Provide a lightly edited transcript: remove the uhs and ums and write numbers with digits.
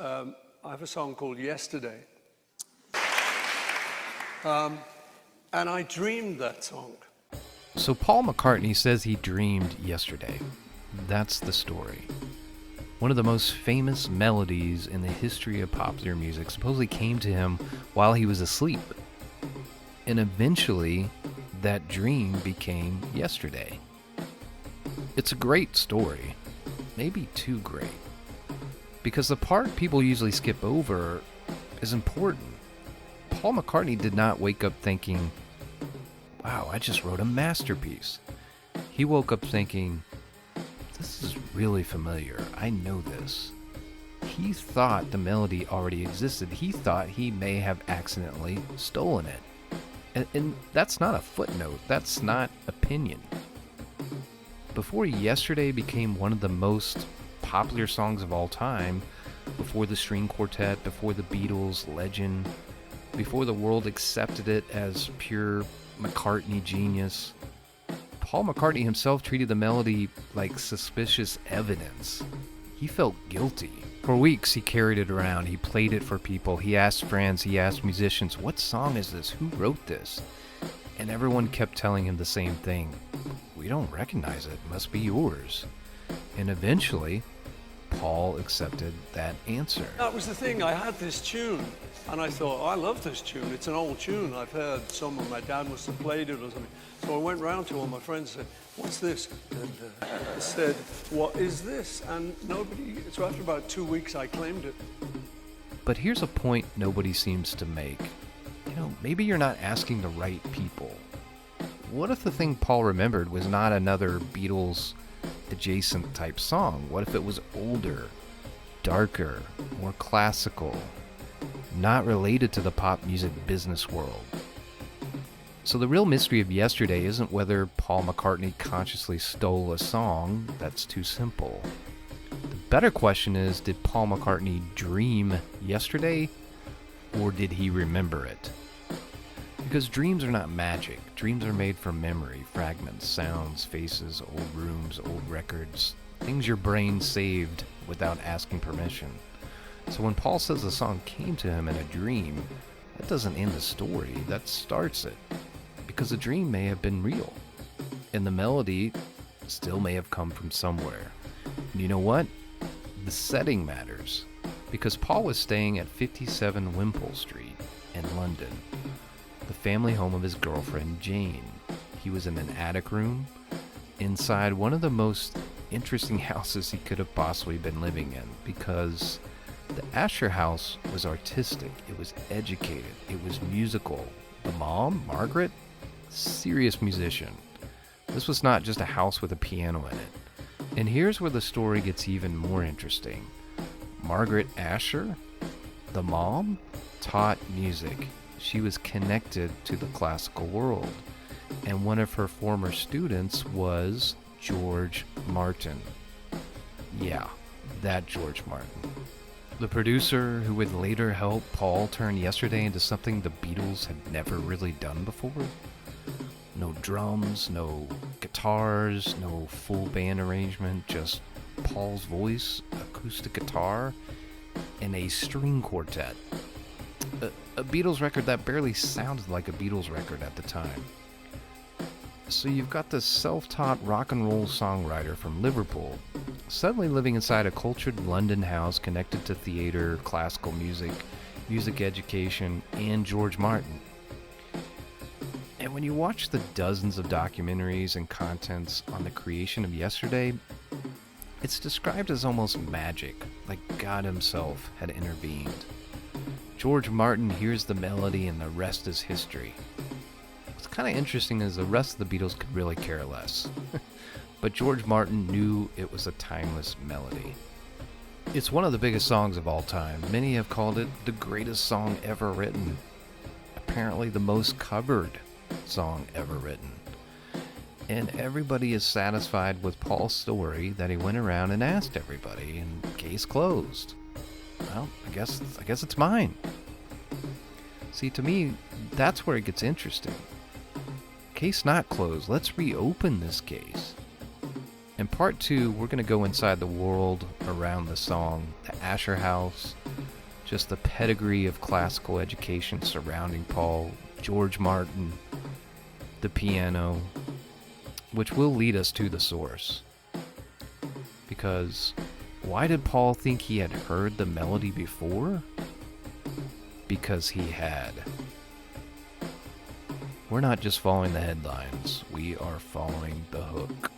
I have a song called Yesterday. And I dreamed that song. So Paul McCartney says he dreamed yesterday. That's the story. One of the most famous melodies in the history of popular music supposedly came to him while he was asleep. And eventually, that dream became yesterday. It's a great story. Maybe too great. Because the part people usually skip over is important. Paul McCartney did not wake up thinking, wow, I just wrote a masterpiece. He woke up thinking, this is really familiar. I know this. He thought the melody already existed. He thought he may have accidentally stolen it. And that's not a footnote. That's not opinion. Before Yesterday became one of the most popular songs of all time, before the string quartet, before the Beatles' legend, before the world accepted it as pure McCartney genius, Paul McCartney himself treated the melody like suspicious evidence. He felt guilty. For weeks he carried it around, he played it for people, he asked friends, he asked musicians, what song is this? Who wrote this? And everyone kept telling him the same thing. We don't recognize it, it must be yours. And eventually, Paul accepted that answer. That was the thing, I had this tune, and I thought, I love this tune, it's an old tune, I've heard someone, my dad must have played it or something. So I went round to all my friends and said, what's this? And I said, what is this? And nobody, so after about 2 weeks I claimed it. But here's a point nobody seems to make. Maybe you're not asking the right people. What if the thing Paul remembered was not another Beatles adjacent type song? What if it was older, darker, more classical, not related to the pop music business world? So the real mystery of Yesterday isn't whether Paul McCartney consciously stole a song. That's too simple. The better question is, did Paul McCartney dream yesterday, or did he remember it? Because dreams are not magic. Dreams are made from memory, fragments, sounds, faces, old rooms, old records, things your brain saved without asking permission. So when Paul says the song came to him in a dream, that doesn't end the story, that starts it. Because the dream may have been real, and the melody still may have come from somewhere. And you know what? The setting matters, because Paul was staying at 57 Wimpole Street in London, the family home of his girlfriend Jane. He was in an attic room inside one of the most interesting houses he could have possibly been living in, because the Asher house was artistic, it was educated, it was musical. The mom, Margaret, serious musician. This was not just a house with a piano in it. And here's where the story gets even more interesting. Margaret Asher, the mom, taught music. She was connected to the classical world. And one of her former students was George Martin. Yeah, that George Martin. The producer who would later help Paul turn Yesterday into something the Beatles had never really done before. No drums, no guitars, no full band arrangement, just Paul's voice, acoustic guitar, and a string quartet. A Beatles record that barely sounded like a Beatles record at the time. So you've got this self-taught rock and roll songwriter from Liverpool, suddenly living inside a cultured London house connected to theater, classical music, music education, and George Martin. And when you watch the dozens of documentaries and contents on the creation of Yesterday, it's described as almost magic, like God himself had intervened. George Martin hears the melody and the rest is history. What's kind of interesting is the rest of the Beatles could really care less. But George Martin knew it was a timeless melody. It's one of the biggest songs of all time. Many have called it the greatest song ever written. Apparently the most covered song ever written. And everybody is satisfied with Paul's story that he went around and asked everybody, and case closed. Well, I guess it's mine. See, to me, that's where it gets interesting. Case not closed. Let's reopen this case. In part 2, we're going to go inside the world around the song, the Asher House, just the pedigree of classical education surrounding Paul, George Martin, the piano, which will lead us to the source. Because why did Paul think he had heard the melody before? Because he had. We're not just following the headlines, we are following the hook.